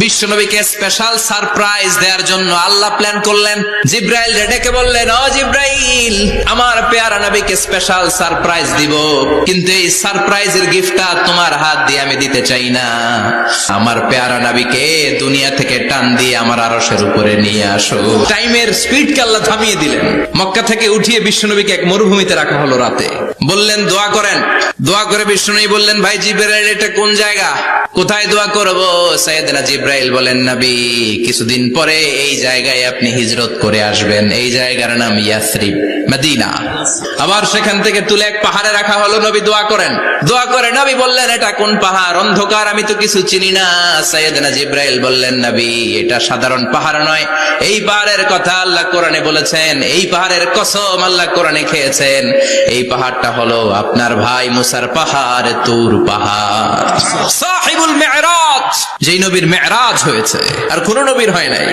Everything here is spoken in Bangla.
বিশ্বনবীকে স্পেশাল সারপ্রাইজ দেওয়ার জন্য আল্লাহ প্ল্যান করলেন। জিব্রাইল ডেকে বললেন, ও জিব্রাইল, আমার পেয়ারা নবীকে স্পেশাল সারপ্রাইজ দিব, কিন্তু এই সারপ্রাইজের গিফটটা তোমার হাত দিয়ে আমি দিতে চাই না। আমার পেয়ারা নবীকে দুনিয়া থেকে টান দিয়ে আমার আরশের উপরে নিয়ে আসো। টাইমের স্পিডকে আল্লাহ থামিয়ে দিলেন। মক্কা থেকে উঠিয়ে বিশ্বনবীকে এক মরুভূমিতে রাখা হলো রাতে। বললেন দোয়া করেন। দোয়া করে বিশ্বনবী বললেন, ভাই জিব্রাইল, এটা কোন জায়গা, কোথায় দোয়া করব? সাইয়েদনা জিব্রাইল বলেন, নবী, কিছুদিন পরে এই জায়গায় আপনি হিজরত করে আসবেন। এই জায়গার নাম ইয়াসরিব, মদিনা। আবার সেখান থেকে তুলে এক পাহাড়ে রাখা হলো। নবী দোয়া করেন। দোয়া করে নবী বললেন, এটা কোন পাহাড়? অন্ধকার, আমি তো কিছু চিনি না। সাইয়েদনা জিব্রাইল বললেন, নবী, এটা সাধারণ পাহাড় নয়। এই পাহাড়ের কথা আল্লাহ কোরআনে বলেছেন। এই পাহাড়ের কসম আল্লাহ কোরআনে খেয়েছেন। এই পাহাড়টা হলো আপনার ভাই মুসার পাহাড়, তুর পাহাড়। সাহিবুল মেরাজ, যেই নবীর মেরাজ হয়েছে আর কোন নবীর হয় নাই।